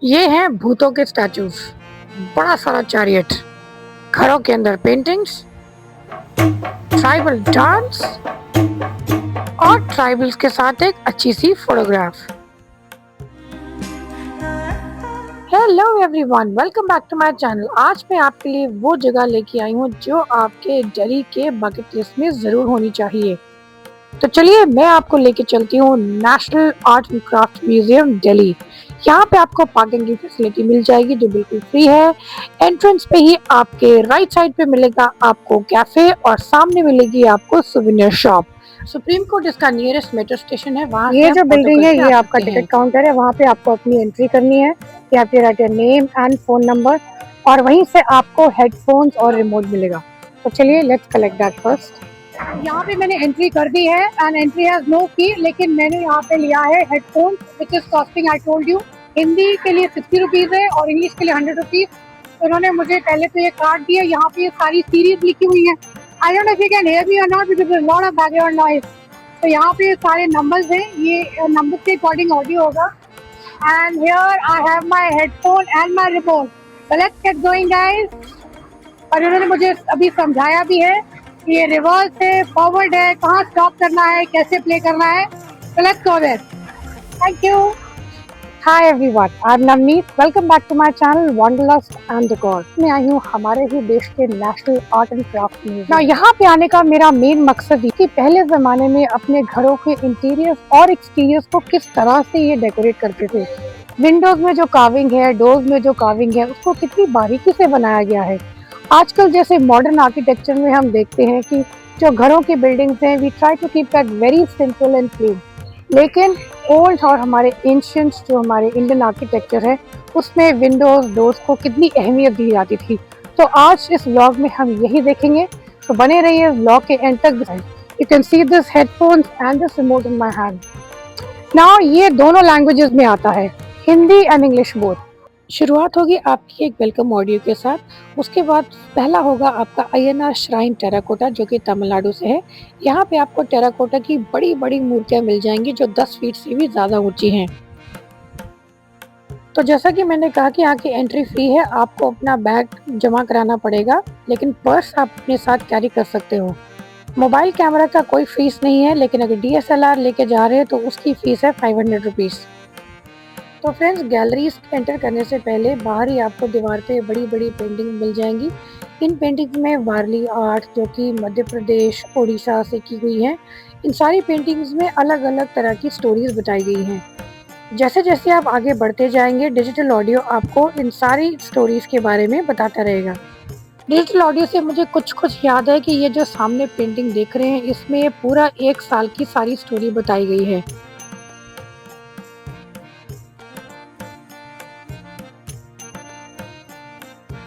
ये हैं भूतों के स्टैचूज, बड़ा सारा चैरियट, घरों के अंदर पेंटिंग्स, ट्राइबल डांस और ट्राइबल्स के साथ एक अच्छी सी photograph. Hello everyone, welcome back to my channel. आज मैं आपके लिए वो जगह लेके आई हूँ जो आपके दिल्ली के बकेट लिस्ट में ज़रूर होनी चाहिए। तो चलिए मैं आपको लेके चलती हूँ national art and craft museum Delhi. यहाँ पे आपको पार्किंग की फैसिलिटी मिल जाएगी जो बिल्कुल फ्री है। एंट्रेंस पे ही आपके राइट साइड पे मिलेगा आपको कैफे और सामने मिलेगी आपको सुवेनियर शॉप। सुप्रीम कोर्ट इसका नियरेस्ट मेट्रो स्टेशन है, वहाँ ये जो बिल्डिंग है ये आपका सकते हैं। टिकट काउंटर है। वहाँ पे आपको अपनी एंट्री करनी है। यहाँ पे right your name and phone number और वहीं से आपको हेडफोन्स और रिमोट मिलेगा। तो चलिए लेट्स कलेक्ट दैट फर्स्ट। यहाँ पे मैंने एंट्री कर दी है and entry has no fee, लेकिन मैंने यहाँ पे लिया है headphone which is costing, I told you, Hindi के लिए 60 रुपीज है और इंग्लिश के लिए 100 रुपीज। तो उन्होंने मुझे पहले तो ये कार्ड दिया, यहाँ पे ये सारी सीरीज लिखी हुई है। I don't know if you can hear me और not because there is lot of background noise. तो यहाँ पे सारे नंबर्स हैं, ये नंबर के अकॉर्डिंग ऑडियो होगा। And here I have my headphone and my remote. So let's get going guys. और उन्होंने मुझे अभी समझाया भी है कि ये रिवर्स है, फॉरवर्ड है, कहाँ स्टॉप करना है, कैसे प्ले करना है। So let's go there. Thank you. Hi everyone, I am Navneet. Welcome back to my channel wanderlust and decor. मैं आई हूँ हमारे ही देश के national art and craft museum. यहाँ पे आने का मेरा मेन मकसद ये कि पहले जमाने में अपने घरों के इंटीरियर्स और एक्सटीरियर्स को किस तरह से ये डेकोरेट करते थे। विंडोज में जो कार्विंग है, डोर्स में जो कार्विंग है, उसको कितनी बारीकी से बनाया गया है। आजकल जैसे मॉडर्न आर्किटेक्चर में हम देखते हैं कि जो घरों की बिल्डिंग्स हैं, we try to keep that very simple and clean, लेकिन ओल्ड और हमारे एंशियंट्स जो हमारे इंडियन आर्किटेक्चर है उसमें विंडोज डोर्स को कितनी अहमियत दी जाती थी। तो आज इस व्लॉग में हम यही देखेंगे, तो बने रहिए व्लॉग के एंड तक। You can see this headphones and this remote in my hand. Now ये दोनों लैंग्वेजेस में आता है, हिंदी एंड इंग्लिश बोथ। शुरुआत होगी आपकी एक वेलकम ऑडियो के साथ। उसके बाद पहला होगा आपका अय्यनार श्राइन टेराकोटा जो कि तमिलनाडु से है। यहाँ पे आपको टेराकोटा की बड़ी बड़ी मूर्तियाँ मिल जाएंगी जो 10 फीट से भी ज़्यादा ऊंची हैं। तो जैसा कि मैंने कहा कि यहाँ की एंट्री फ्री है, आपको अपना बैग जमा कराना पड़ेगा, लेकिन पर्स आप अपने साथ कैरी कर सकते हो। मोबाइल कैमरा का कोई फीस नहीं है, लेकिन अगर DSLR लेके जा रहे हैं तो उसकी फ़ीस है 500 रुपीज़। तो फ्रेंड्स, गैलरीज एंटर करने से पहले बाहर ही आपको दीवार पे बड़ी बड़ी पेंटिंग मिल जाएंगी। इन पेंटिंग्स में वारली आर्ट जो कि मध्य प्रदेश उड़ीसा से की हुई है, इन सारी पेंटिंग्स में अलग अलग तरह की स्टोरीज बताई गई हैं। जैसे जैसे आप आगे बढ़ते जाएंगे डिजिटल ऑडियो आपको इन सारी स्टोरीज के बारे में बताता रहेगा। डिजिटल ऑडियो से मुझे कुछ कुछ याद है कि ये जो सामने पेंटिंग देख रहे हैं इसमें पूरा 1 साल की सारी स्टोरी बताई गई है।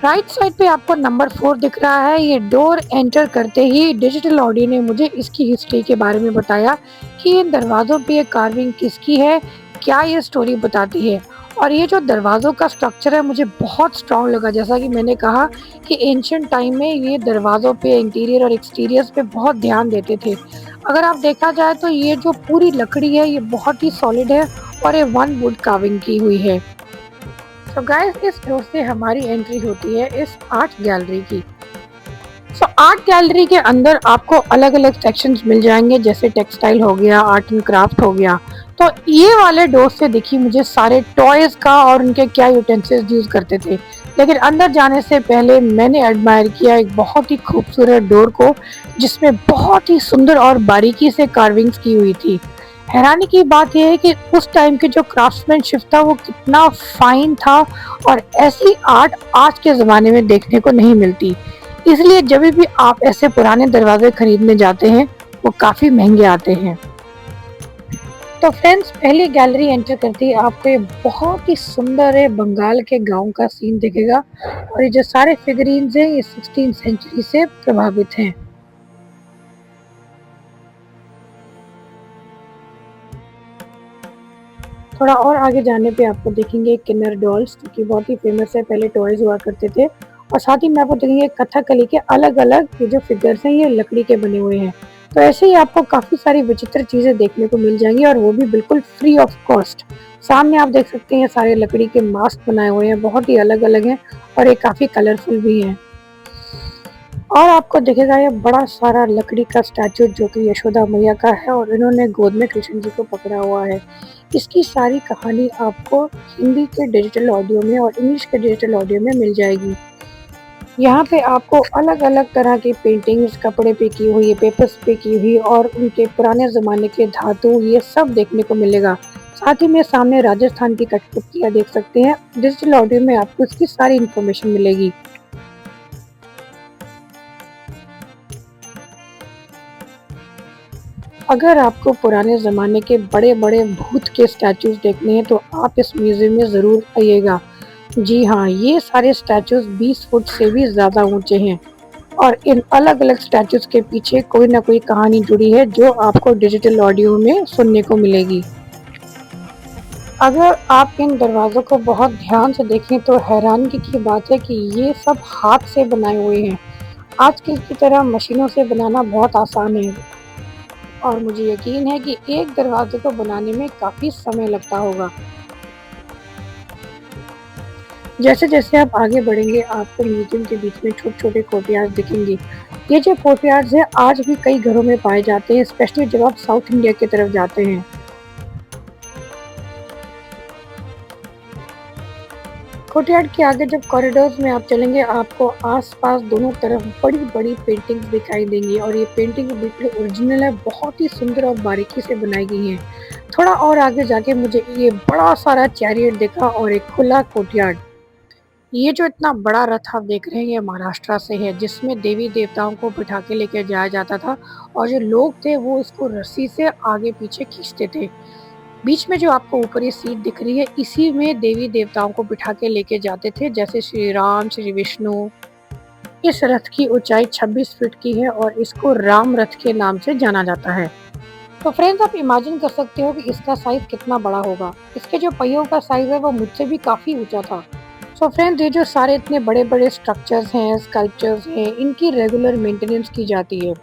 राइट साइड पे आपको नंबर 4 दिख रहा है। ये डोर एंटर करते ही डिजिटल ऑडियो ने मुझे इसकी हिस्ट्री के बारे में बताया कि इन दरवाज़ों पे ये कार्विंग किसकी है, क्या ये स्टोरी बताती है। और ये जो दरवाज़ों का स्ट्रक्चर है मुझे बहुत स्ट्रॉन्ग लगा। जैसा कि मैंने कहा कि एंशिएंट टाइम में ये दरवाज़ों पे इंटीरियर और एक्सटीरियर्स पे बहुत ध्यान देते थे। अगर आप देखा जाए तो ये जो पूरी लकड़ी है ये बहुत ही सॉलिड है और ये 1 वुड कार्विंग की हुई है। तो गाइस, इस डोर से हमारी एंट्री होती है इस आर्ट गैलरी की। आर्ट गैलरी के अंदर आपको अलग अलग सेक्शंस मिल जाएंगे, जैसे टेक्सटाइल हो गया, आर्ट एंड क्राफ्ट हो गया। तो ये वाले डोर से देखिए मुझे सारे टॉयज का और उनके क्या यूटेंसिल्स यूज करते थे। लेकिन अंदर जाने से पहले मैंने एडमायर किया एक बहुत ही खूबसूरत डोर को, जिसमें बहुत ही सुंदर और बारीकी से कार्विंग्स की हुई थी। हैरानी की बात यह है कि उस टाइम के जो क्राफ्ट्समैनशिप था वो कितना फाइन था, और ऐसी आर्ट आज के ज़माने में देखने को नहीं मिलती। इसलिए जब भी आप ऐसे पुराने दरवाजे खरीदने जाते हैं वो काफ़ी महंगे आते हैं। तो फ्रेंड्स, पहली गैलरी एंटर करते ही आपको ये बहुत ही सुंदर है बंगाल के गांव का सीन दिखेगा, और ये जो सारे फिगरीन्स हैं ये 16th सेंचुरी से प्रभावित हैं। थोड़ा और आगे जाने पे आपको देखेंगे किन्नर डॉल्स, जो कि बहुत ही फेमस है, पहले टॉयज हुआ करते थे। और साथ ही में आपको देखेंगे कथकली के अलग अलग ये जो फिगर्स हैं ये लकड़ी के बने हुए हैं। तो ऐसे ही आपको काफ़ी सारी विचित्र चीज़ें देखने को मिल जाएंगी और वो भी बिल्कुल फ्री ऑफ कॉस्ट। सामने आप देख सकते हैं सारे लकड़ी के मास्क बनाए हुए हैं, बहुत ही अलग अलग हैं और ये काफ़ी कलरफुल भी हैं। और आपको दिखेगा ये बड़ा सारा लकड़ी का स्टैचू जो कि यशोदा मैया का है और इन्होंने गोद में कृष्ण जी को पकड़ा हुआ है। इसकी सारी कहानी आपको हिंदी के डिजिटल ऑडियो में और इंग्लिश के डिजिटल ऑडियो में मिल जाएगी। यहाँ पे आपको अलग अलग तरह की पेंटिंग्स कपड़े पे की हुई, पेपर्स पे की हुई और उनके पुराने ज़माने के धातु ये सब देखने को मिलेगा। साथ ही में सामने राजस्थान की कठपुतलियाँ देख सकते हैं। डिजिटल ऑडियो में आपको इसकी सारी इन्फॉर्मेशन मिलेगी। अगर आपको पुराने ज़माने के बड़े-बड़े भूत के स्टैचूज़ देखने हैं तो आप इस म्यूज़ियम में ज़रूर आइएगा। जी हाँ, ये सारे स्टैचूज़ 20 फुट से भी ज़्यादा ऊँचे हैं और इन अलग-अलग स्टैचूज़ के पीछे कोई ना कोई कहानी जुड़ी है जो आपको डिजिटल ऑडियो में सुनने को मिलेगी। अगर आप इन दरवाज़ों को बहुत ध्यान से देखें तो हैरानगी की बात है कि ये सब हाथ से बनाए हुए हैं। आजकल की तरह मशीनों से बनाना बहुत आसान है और मुझे यकीन है कि एक दरवाजे को बनाने में काफ़ी समय लगता होगा। जैसे-जैसे आप आगे बढ़ेंगे आपको म्यूज़ियम के बीच में छोटे-छोटे कोर्टयार्ड दिखेंगे। ये जो कोर्टयार्ड्स हैं आज भी कई घरों में पाए जाते हैं, स्पेशली जब आप साउथ इंडिया की तरफ जाते हैं। कोर्टयार्ड के आगे जब कॉरिडोर्स में आप चलेंगे आपको आस-पास दोनों तरफ बड़ी-बड़ी पेंटिंग्स दिखाई देंगी और ये पेंटिंग बिल्कुल ओरिजिनल है, बहुत ही सुंदर और बारीकी से बनाई गई हैं। थोड़ा और आगे जाके मुझे ये बड़ा सारा चैरियट दिखा और एक खुला कोर्टयार्ड। ये जो इतना बड़ा रथ आप देख रहे हैं ये महाराष्ट्र से है जिसमें देवी देवताओं को बिठा के लेके जाया जाता था और जो लोग थे वो इसको रस्सी से आगे पीछे खींचते थे। बीच में जो आपको ऊपर ये सीट दिख रही है इसी में देवी देवताओं को बिठा के लेके जाते थे जैसे श्री राम, श्री विष्णु। इस रथ की ऊंचाई 26 फीट की है और इसको राम रथ के नाम से जाना जाता है। तो फ्रेंड्स आप इमेजिन कर सकते हो कि इसका साइज कितना बड़ा होगा। इसके जो पहियों का साइज है वो मुझसे भी काफ़ी ऊंचा था। सो फ्रेंड्स ये जो सारे इतने बड़े-बड़े स्ट्रक्चर्स हैं, स्कल्पचर्स हैं, इनकी रेगुलर मेंटेनेंस की जाती है।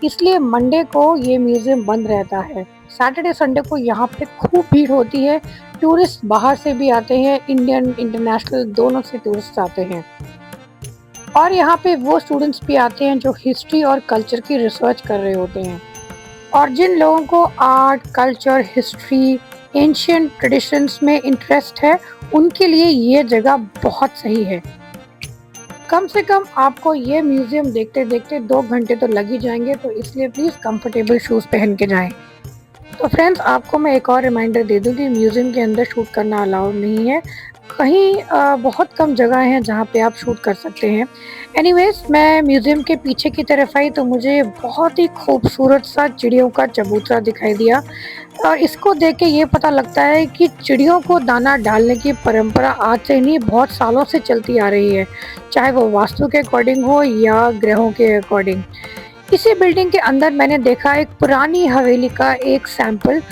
इसलिए मंडे को ये म्यूज़ियम बंद रहता है। सैटरडे संडे को यहाँ पे खूब भीड़ होती है। टूरिस्ट बाहर से भी आते हैं, इंडियन, इंटरनेशनल दोनों से टूरिस्ट आते हैं। और यहाँ पे वो स्टूडेंट्स भी आते हैं जो हिस्ट्री और कल्चर की रिसर्च कर रहे होते हैं। और जिन लोगों को art, culture, history, ancient traditions में इंटरेस्ट है, उनके लिए ये जगह बहुत सही है। कम से कम आपको ये म्यूज़ियम देखते-देखते 2 घंटे तो लग ही जाएँगे, तो इसलिए प्लीज़ कंफर्टेबल शूज़ पहन के जाएँ। तो फ्रेंड्स आपको मैं एक और रिमाइंडर दे दूँ कि म्यूज़ियम के अंदर शूट करना अलाउड नहीं है। कहीं बहुत कम जगह हैं जहाँ पे आप शूट कर सकते हैं। एनीवेज़ मैं म्यूज़ियम के पीछे की तरफ आई तो मुझे बहुत ही खूबसूरत सा चिड़ियों का चबूतरा दिखाई दिया और इसको देख के ये पता लगता है कि चिड़ियों को दाना डालने की परंपरा आज से नहीं बहुत सालों से चलती आ रही है, चाहे वो वास्तु के अकॉर्डिंग हो या ग्रहों के अकॉर्डिंग। इसी बिल्डिंग के अंदर मैंने देखा एक पुरानी हवेली का एक सैंपल,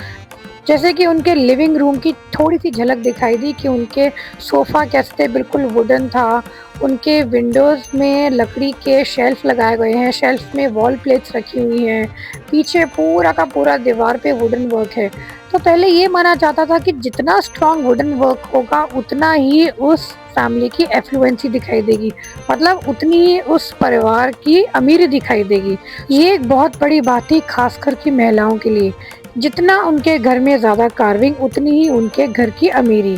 जैसे कि उनके लिविंग रूम की थोड़ी-सी झलक दिखाई दी कि उनके सोफ़ा कैसे थे, बिल्कुल वुडन था। उनके विंडोज़ में लकड़ी के शेल्फ़ लगाए गए हैं, शेल्फ़ में वॉल प्लेट्स रखी हुई हैं। पीछे पूरा का पूरा दीवार पे वुडन वर्क है। तो पहले ये माना जाता था कि जितना स्ट्रॉन्ग वुडन वर्क होगा, उतना ही उस फैमिली की एफ्लुएंसी दिखाई देगी, मतलब उतनी ही उस परिवार की अमीरी दिखाई देगी। ये एक बहुत बड़ी बात थी ख़ासकर कि महिलाओं के लिए। जितना उनके घर में ज़्यादा कार्विंग उतनी ही उनके घर की अमीरी।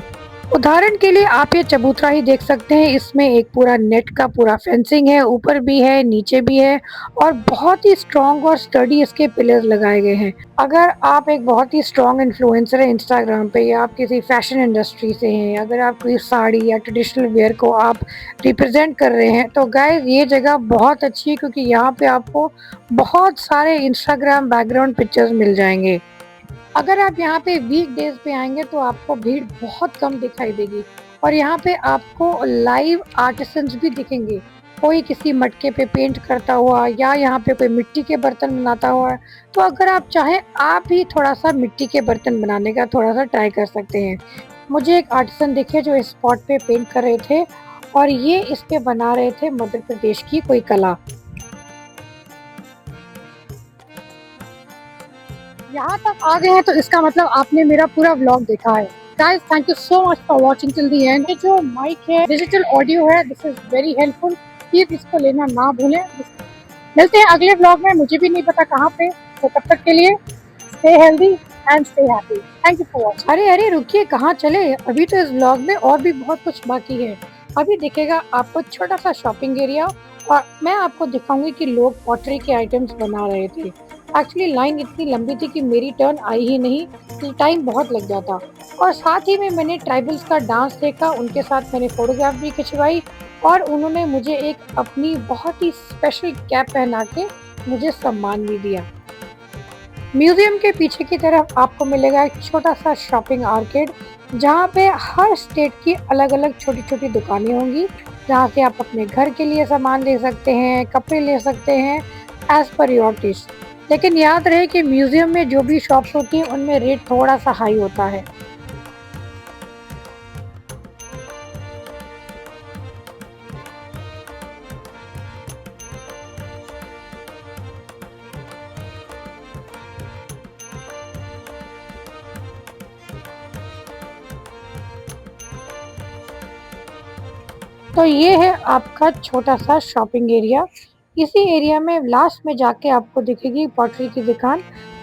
उदाहरण के लिए आप ये चबूतरा ही देख सकते हैं, इसमें एक पूरा नेट का पूरा फेंसिंग है, ऊपर भी है, नीचे भी है और बहुत ही स्ट्रॉन्ग और स्टडी इसके पिलर्स लगाए गए हैं। अगर आप एक बहुत ही स्ट्रॉन्ग इन्फ्लुएंसर हैं इंस्टाग्राम पे या आप किसी फैशन इंडस्ट्री से हैं, अगर आप कोई साड़ी या ट्रेडिशनल वियर को आप रिप्रेजेंट कर रहे हैं, तो गाइस ये जगह बहुत अच्छी है क्योंकि यहाँ पे आपको बहुत सारे इंस्टाग्राम बैकग्राउंड पिक्चर्स मिल जाएंगे। अगर आप यहाँ पे वीकडेज़ पे आएँगे तो आपको भीड़ बहुत कम दिखाई देगी और यहाँ पे आपको लाइव आर्टिसंस भी दिखेंगे। कोई किसी मटके पे पेंट करता हुआ या यहाँ पे कोई मिट्टी के बर्तन बनाता हुआ। तो अगर आप चाहें आप भी थोड़ा-सा मिट्टी के बर्तन बनाने का थोड़ा-सा ट्राई कर सकते हैं। मुझे एक आर्टिसन दिखे जो इस स्पॉट पे पेंट कर रहे थे और ये इस पे बना रहे थे मध्य प्रदेश की कोई कला। यहाँ तक आ गए हैं तो इसका मतलब आपने मेरा पूरा व्लॉग देखा है। Guys thank you so much for watching till the end. ये जो माइक है डिजिटल ऑडियो है, this is very helpful. Please इसको लेना ना भूलें। मिलते हैं अगले व्लॉग में, मुझे भी नहीं पता कहाँ पे। तो तब तक के लिए stay healthy and stay happy. Thank you for watching. अरे अरे रुकिए, कहाँ चले? अभी तो इस व्लॉग में और भी बहुत कुछ बाकी है। अभी दिखेगा आपको छोटा सा शॉपिंग एरिया, और मैं आपको दिखाऊंगी कि लोग पॉटरी के आइटम्स बना रहे थे। एक्चुअली लाइन इतनी लंबी थी कि मेरी टर्न आई ही नहीं, तो टाइम बहुत लग जाता। और साथ ही में मैंने ट्राइबल्स का डांस देखा, उनके साथ मैंने फोटोग्राफ भी खिंचवाई, और उन्होंने मुझे एक अपनी बहुत ही स्पेशल कैप पहना के मुझे सम्मान भी दिया। म्यूजियम के पीछे की तरफ आपको मिलेगा एक छोटा सा शॉपिंग आर्केड, जहाँ पे हर स्टेट की अलग अलग छोटी छोटी दुकानें होंगी, जहाँ से आप अपने घर के लिए सामान ले सकते हैं, कपड़े ले सकते हैं, एज पर योर टेस्ट। लेकिन याद रहे कि म्यूजियम में जो भी शॉप्स होती हैं उनमें रेट थोड़ा सा हाई होता है। तो ये है आपका छोटा सा शॉपिंग एरिया। इसी एरिया में लास्ट में जाके आपको दिखेगी पॉटरी की दुकान,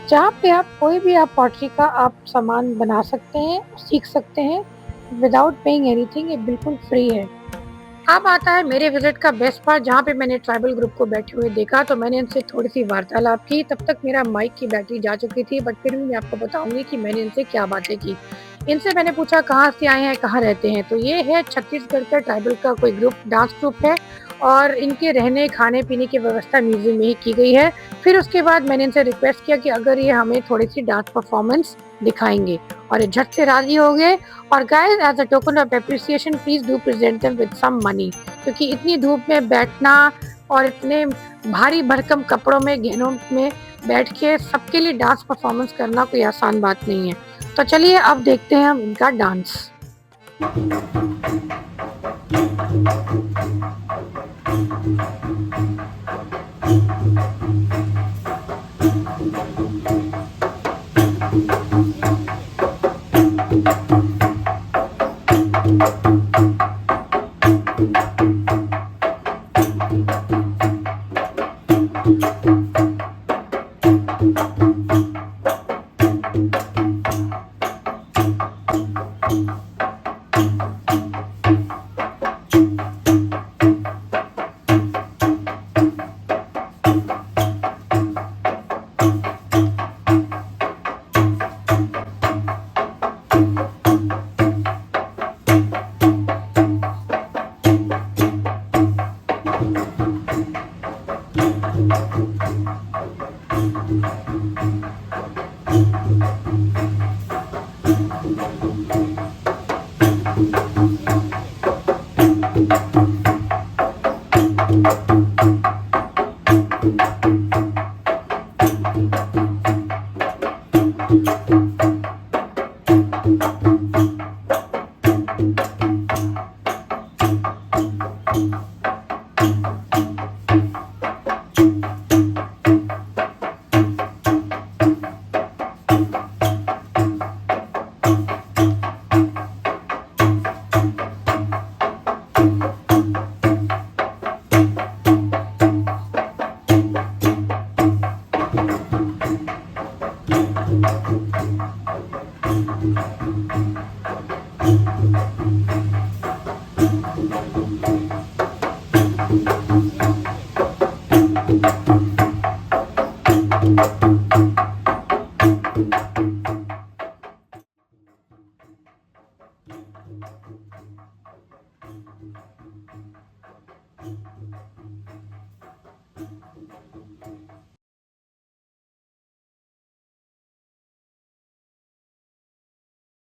जहाँ पे आप कोई भी आप पॉटरी का आप सामान बना सकते हैं, सीख सकते हैं विदाउट पेइंग एनीथिंग। ये बिल्कुल फ्री है। अब आता है मेरे विजिट का बेस्ट पार्ट, जहाँ पे मैंने ट्राइबल ग्रुप को बैठे हुए देखा, तो मैंने इनसे थोड़ी सी वार्तालाप की। तब तक मेरा माइक की बैटरी जा चुकी थी, बट फिर भी मैं आपको बताऊंगी कि मैंने इनसे क्या बातें की। इनसे मैंने पूछा कहाँ से आए हैं, कहाँ रहते हैं। तो ये है छत्तीसगढ़ का ट्राइबल का कोई ग्रुप, डांस ग्रुप है, और इनके रहने खाने पीने की व्यवस्था म्यूजियम में ही की गई है। फिर उसके बाद मैंने इनसे रिक्वेस्ट किया कि अगर ये हमें थोड़ी सी डांस परफॉर्मेंस दिखाएंगे, और ये झट से राजी हो गए। और guys as a token of appreciation please do present them with some money, क्योंकि इतनी धूप में बैठना और इतने भारी भरकम कपड़ों में, गहनों में बैठ के सबके लिए डांस परफॉर्मेंस करना कोई आसान बात नहीं है। तो चलिए अब देखते हैं हम इनका डांस।